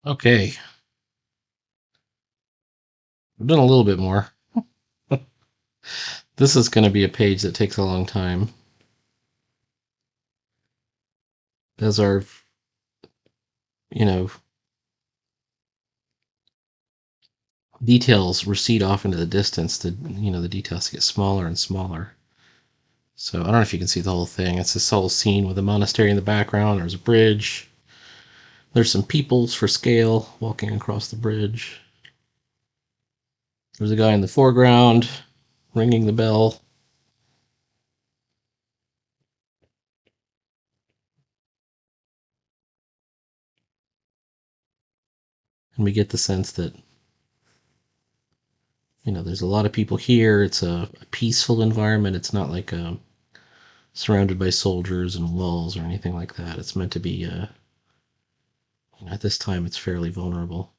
Okay, I've done a little bit more. This is going to be a page that takes a long time as our, you know, details recede off into the distance. The details get smaller and smaller. So I don't know if you can see the whole thing. It's this whole scene with a monastery in the background. There's a bridge. There's some peoples for scale walking across the bridge. There's a guy in the foreground ringing the bell. And we get the sense that, there's a lot of people here. It's a peaceful environment. It's not like surrounded by soldiers and walls or anything like that. It's meant to be, at this time, it's fairly vulnerable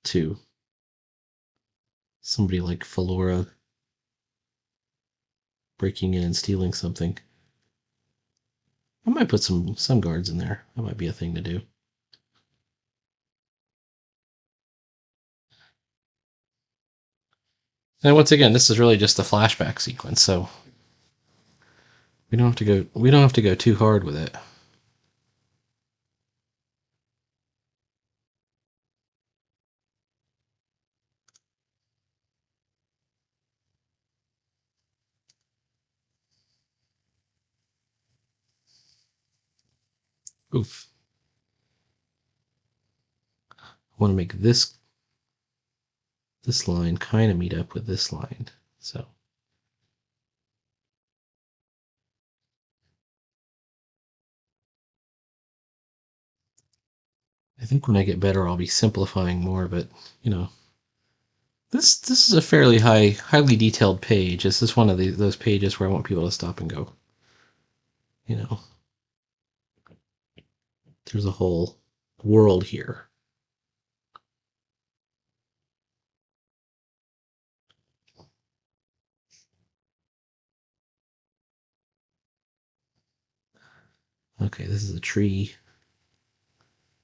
to somebody like Falora breaking in and stealing something. I might put some guards in there. That might be a thing to do. And once again, this is really just a flashback sequence, so we don't have to go too hard with it. Oof. I want to make this line kind of meet up with this line. So I think when I get better, I'll be simplifying more. But you know, this is a fairly highly detailed page. This is one of those pages where I want people to stop and go. You know, there's a whole world here. Okay, this is a tree,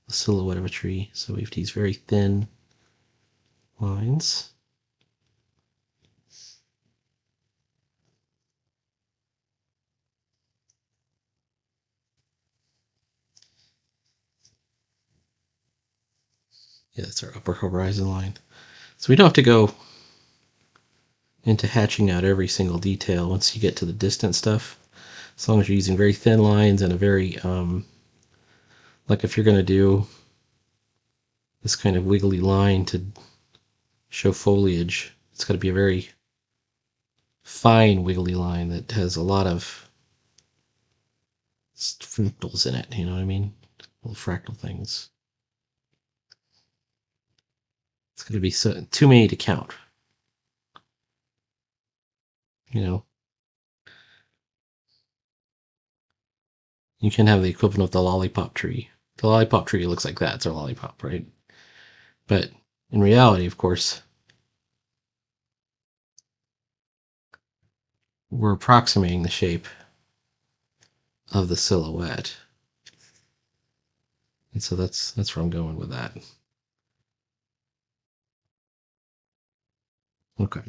a silhouette of a tree. So we have these very thin lines. Yeah, that's our upper horizon line. So we don't have to go into hatching out every single detail once you get to the distant stuff. As long as you're using very thin lines and a very, like if you're going to do this kind of wiggly line to show foliage, it's got to be a very fine wiggly line that has a lot of fractals in it. You know what I mean? Little fractal things. It's going to be too many to count. You know, you can have the equivalent of the lollipop tree. The lollipop tree looks like that. It's a lollipop, right? But in reality, of course, we're approximating the shape of the silhouette. And so that's where I'm going with that. Okay.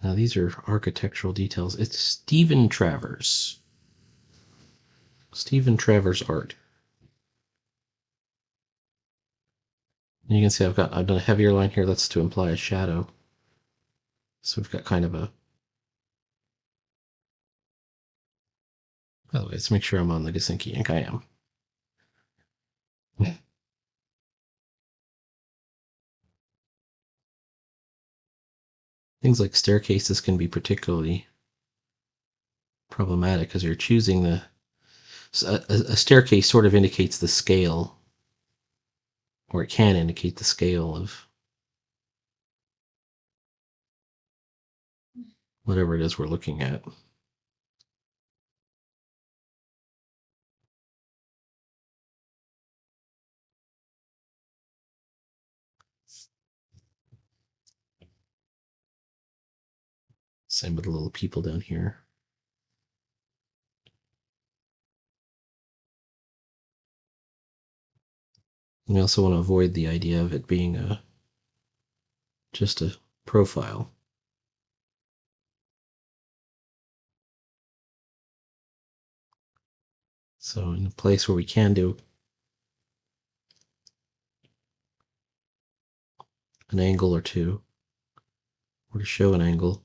Now these are architectural details. It's Stephen Travers. Stephen Travers art. And you can see I've done a heavier line here. That's to imply a shadow. So we've got kind of a. By the way, let's make sure I'm on the Gesinki ink. I am. Things like staircases can be particularly problematic because you're choosing a staircase sort of indicates the scale, or it can indicate the scale of whatever it is we're looking at. Same with the little people down here. We also want to avoid the idea of it being just a profile. So in a place where we can do an angle or two, or to show an angle,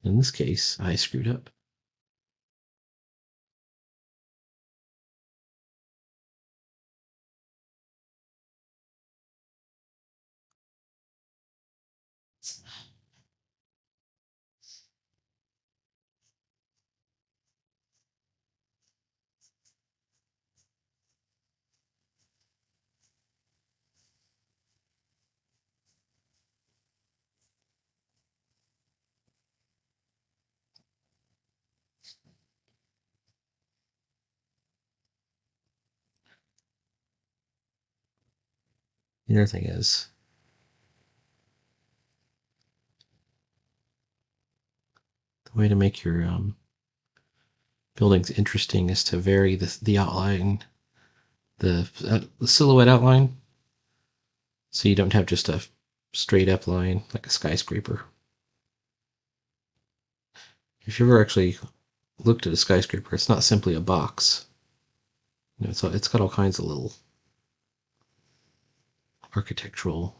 in this case, I screwed up. The other thing is, the way to make your buildings interesting is to vary the outline, the silhouette outline, so you don't have just a straight up line like a skyscraper. If you've ever actually looked at a skyscraper, it's not simply a box. It's got all kinds of little architectural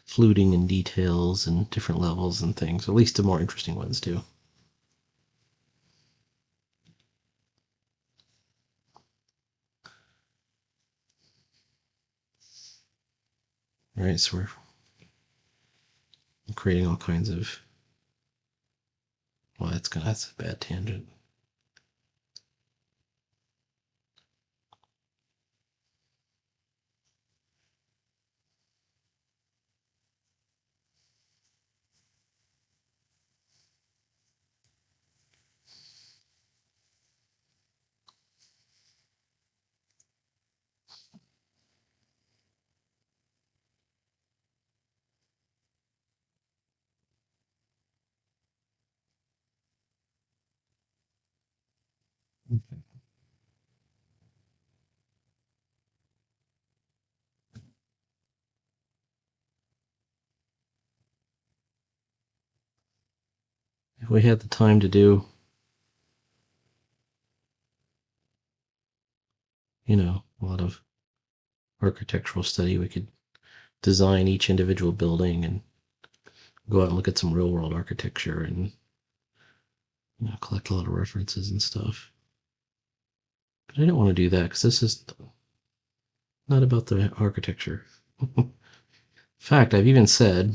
fluting and details and different levels and things. At least the more interesting ones do. All right, so we're creating all kinds of. Well, that's a bad tangent. If we had the time to do, a lot of architectural study, we could design each individual building and go out and look at some real world architecture and collect a lot of references and stuff. But I don't want to do that because this is not about the architecture. In fact, I've even said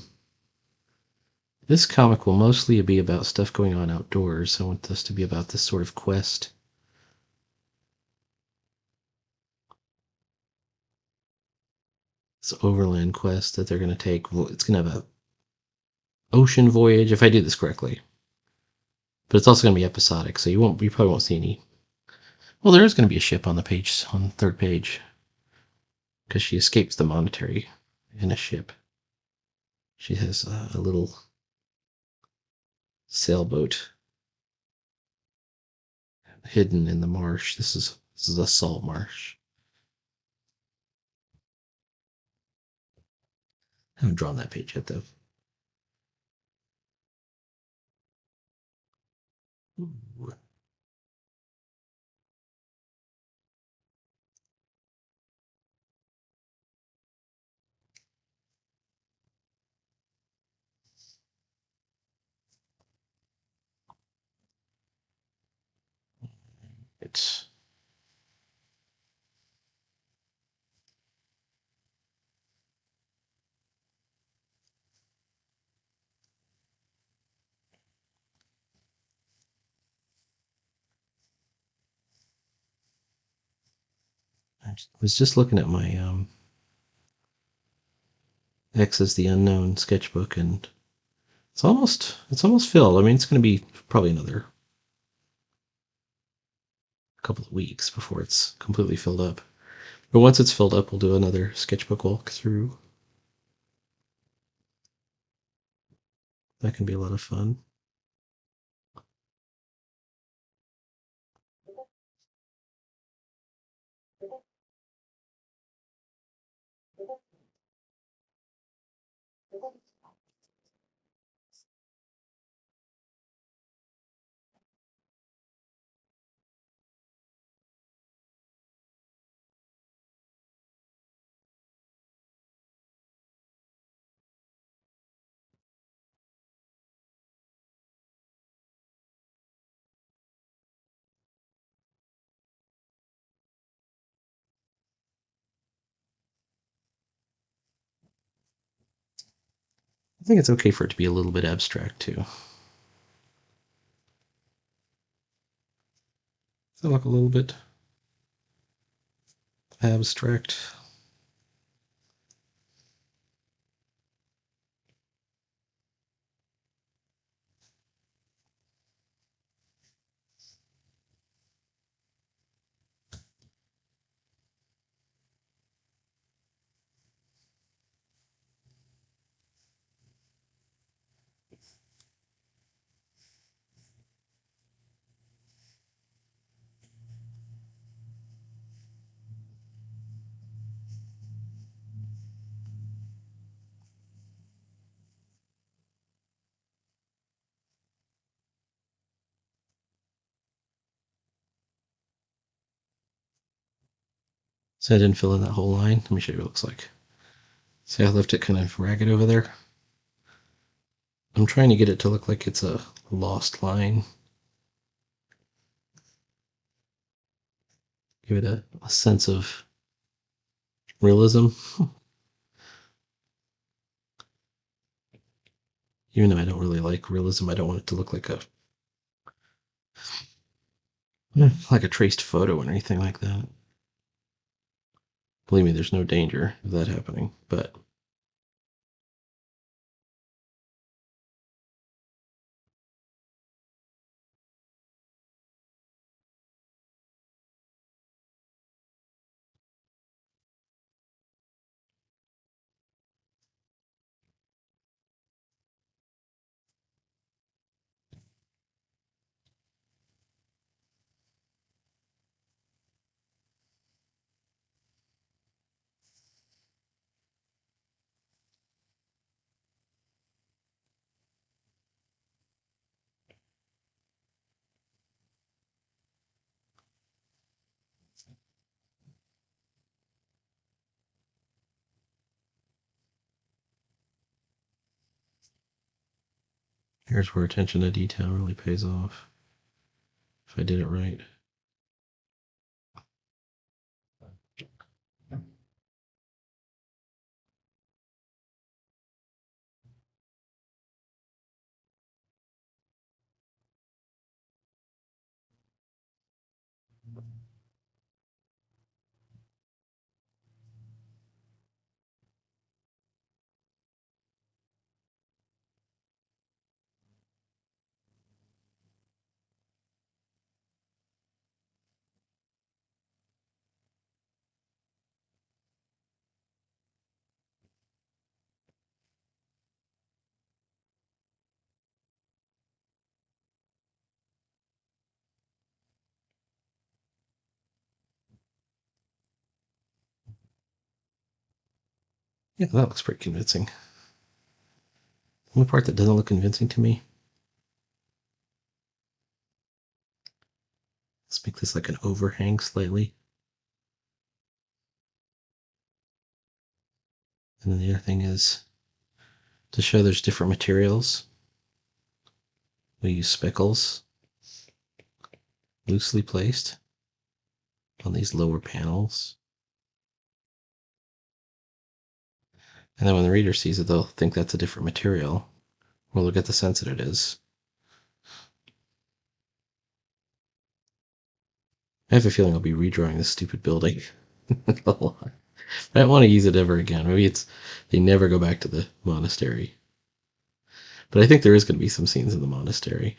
this comic will mostly be about stuff going on outdoors. I want this to be about this sort of quest. This overland quest that they're going to take. It's going to have a ocean voyage if I do this correctly. But it's also going to be episodic, so you probably won't see any. Well, there is going to be a ship on the page, on the third page, because she escapes the monastery in a ship. She has a little sailboat hidden in the marsh. This is a salt marsh. I haven't drawn that page yet, though. Ooh. It's I was just looking at my X is the Unknown sketchbook, and it's almost filled. I mean, it's going to be probably another couple of weeks before it's completely filled up. But once it's filled up, we'll do another sketchbook walkthrough. That can be a lot of fun. I think it's okay for it to be a little bit abstract too. Does that look a little bit abstract? So I didn't fill in that whole line. Let me show you what it looks like. See, I left it kind of ragged over there. I'm trying to get it to look like it's a lost line. Give it a sense of realism. Even though I don't really like realism, I don't want it to look like a traced photo or anything like that. Believe me, there's no danger of that happening, but here's where attention to detail really pays off. If I did it right. Yeah, that looks pretty convincing. The only part that doesn't look convincing to me, let's make this like an overhang slightly. And then the other thing is to show there's different materials. We use speckles loosely placed on these lower panels. And then when the reader sees it, they'll think that's a different material, or they'll get the sense that it is. I have a feeling I'll be redrawing this stupid building a lot. I don't want to use it ever again. Maybe it's they never go back to the monastery. But I think there is going to be some scenes in the monastery.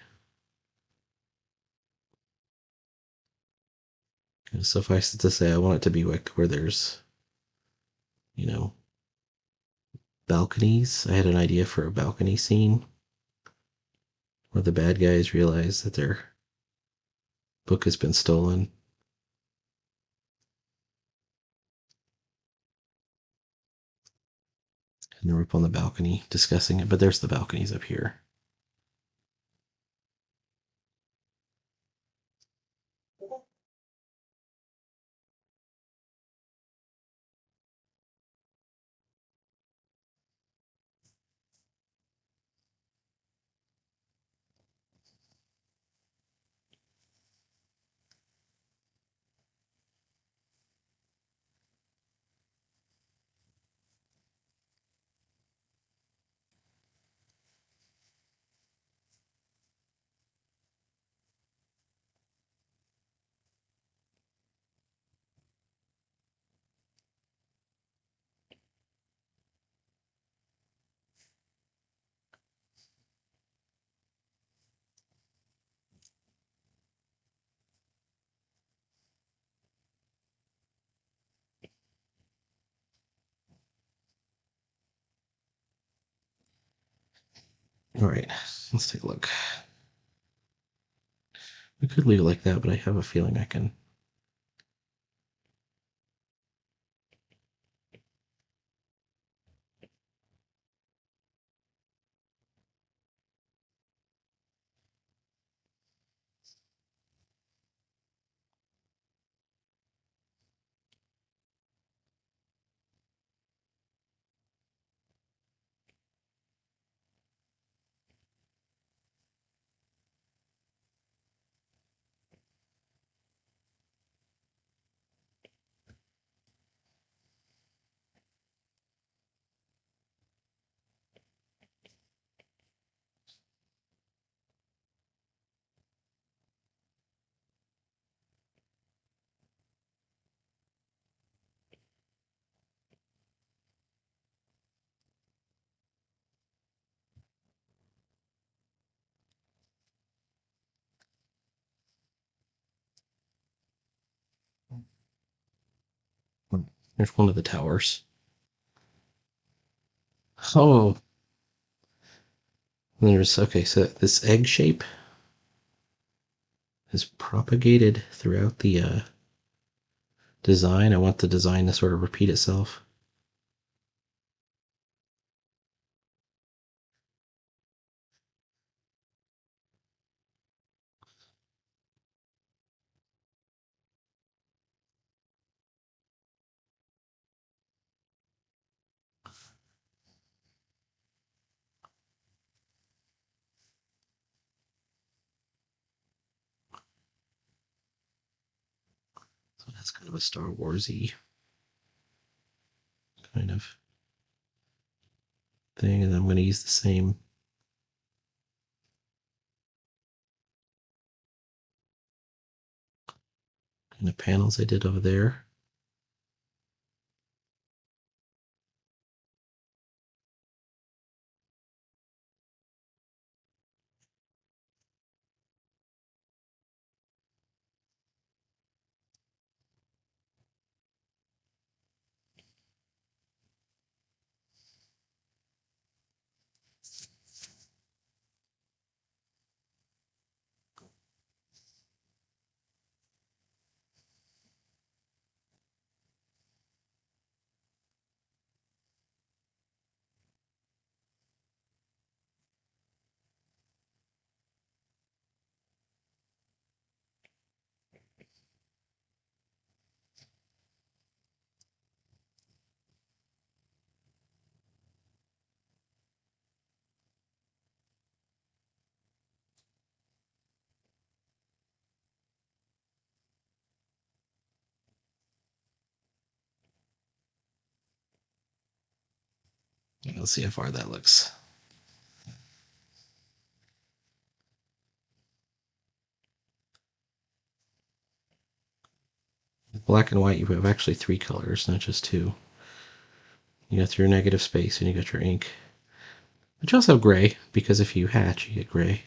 And suffice it to say, I want it to be like where there's, you know, balconies. I had an idea for a balcony scene where the bad guys realize that their book has been stolen. And they're up on the balcony discussing it, but there's the balconies up here. All right, let's take a look. We could leave it like that, but I have a feeling I can. There's one of the towers. Oh, there's okay. So this egg shape is propagated throughout the design. I want the design to sort of repeat itself. So that's kind of a Star Warsy kind of thing, and I'm going to use the same kind of panels I did over there. Let's see how far that looks. Black and white, you have actually three colors, not just two. You got your negative space and you got your ink. But you also have gray, because if you hatch, you get gray.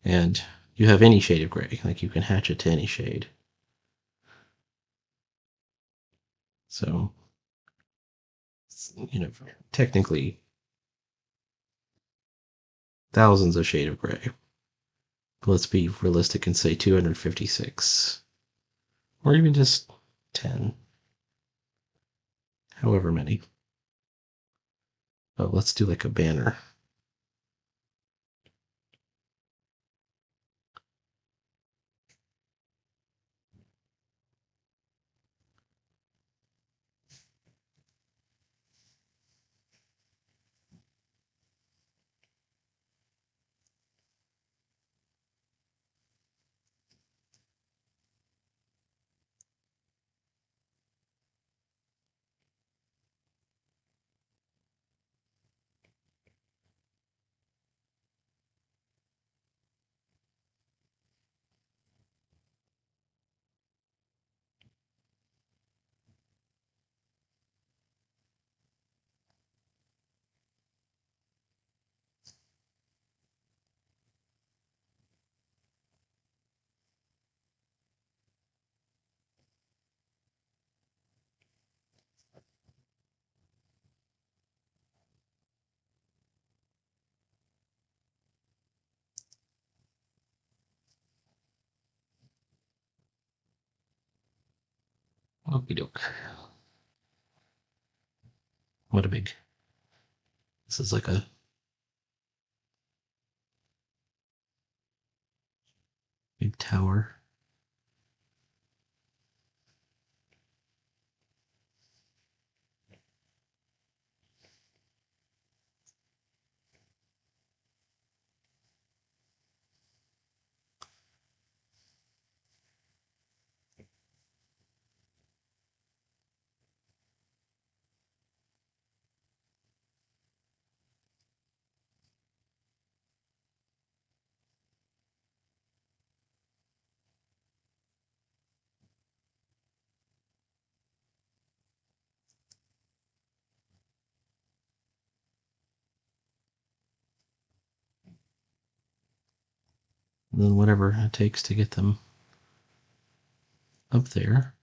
And you have any shade of gray, like you can hatch it to any shade. So, technically, thousands of shade of gray. But let's be realistic and say 256. Or even just 10. However many. Oh, let's do like a banner. Okie doke. What a big. This is like a big tower. And then whatever it takes to get them up there.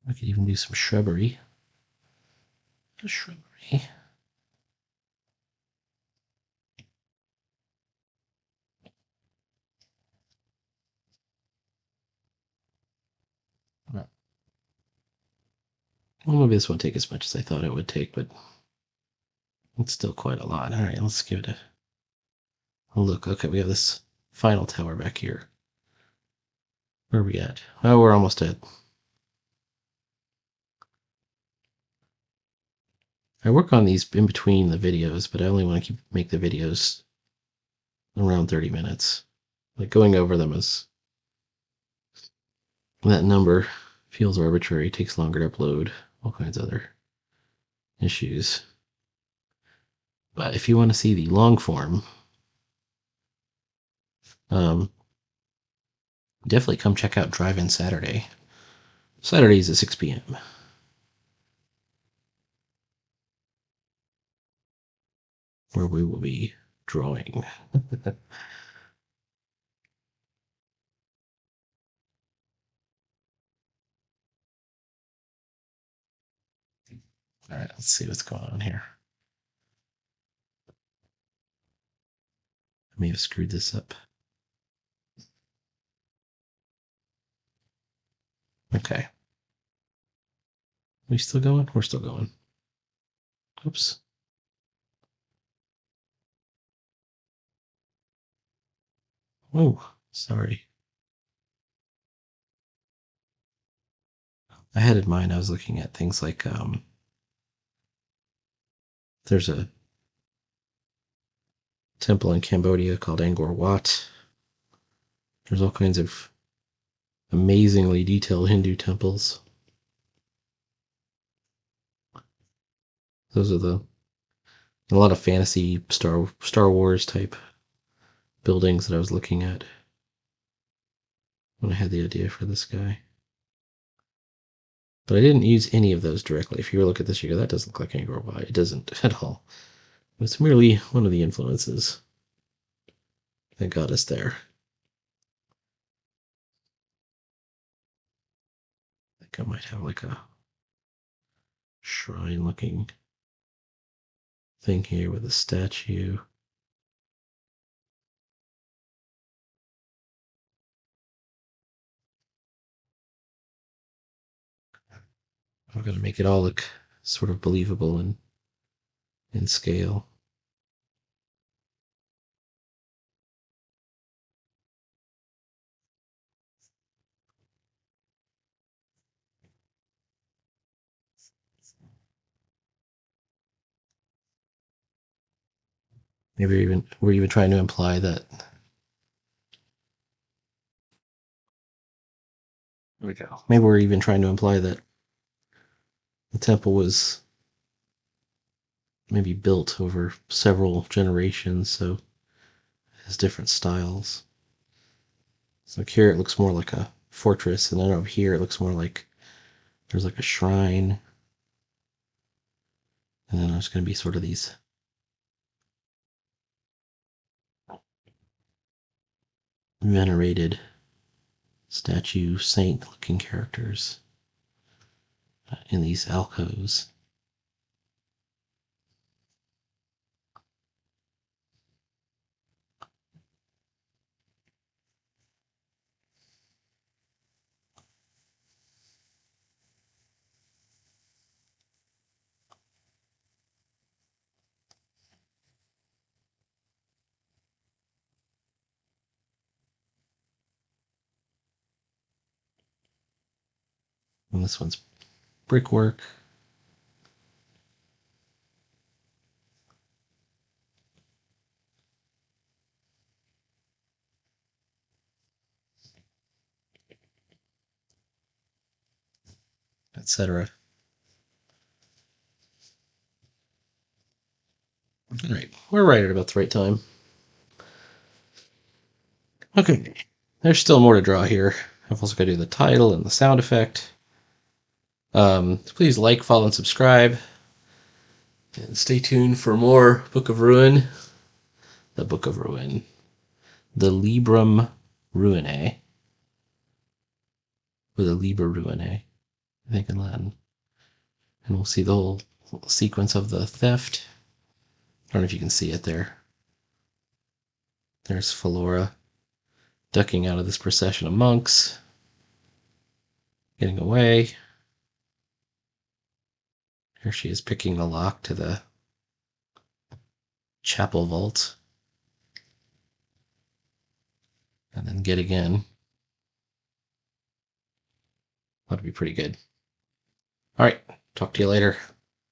I could even do some shrubbery. Shrubbery. Well, maybe this won't take as much as I thought it would take, but it's still quite a lot. All right, let's give it a look. Okay, we have this final tower back here. Where are we at? Oh, we're almost at. I work on these in between the videos, but I only want to make the videos around 30 minutes. Like going over them is that number feels arbitrary, takes longer to upload, all kinds of other issues. But if you want to see the long form, definitely come check out Drive-In Saturday. Saturdays at 6 p.m. where we will be drawing. All right, let's see what's going on here. I may have screwed this up. Okay. We still going? We're still going. Oops. Oh, sorry. I had in mind I was looking at things like there's a temple in Cambodia called Angkor Wat. There's all kinds of amazingly detailed Hindu temples. Those are a lot of fantasy Star Wars type buildings that I was looking at when I had the idea for this guy. But I didn't use any of those directly. If you look at this, you go, that doesn't look like Angkor Wat. It doesn't at all. It's merely one of the influences. that got us there. I think I might have like a shrine looking thing here with a statue. I'm going to make it all look sort of believable and in scale. Maybe we're even trying to imply that. There we go. Maybe we're even trying to imply that the temple was maybe built over several generations, so it has different styles. So here it looks more like a fortress, and then over here it looks more like there's like a shrine, and then there's going to be sort of these venerated statue saint looking characters in these alcoves. And this one's brickwork. Etc. All right, we're right at about the right time. Okay, there's still more to draw here. I've also got to do the title and the sound effect. Please like, follow, and subscribe. And stay tuned for more Book of Ruin. The Book of Ruin. The Librum Ruinae. Or the Liber Ruinae, I think in Latin. And we'll see the whole sequence of the theft. I don't know if you can see it there. There's Philora ducking out of this procession of monks, getting away. Here she is picking the lock to the chapel vault. And then getting in. That'd be pretty good. All right, talk to you later.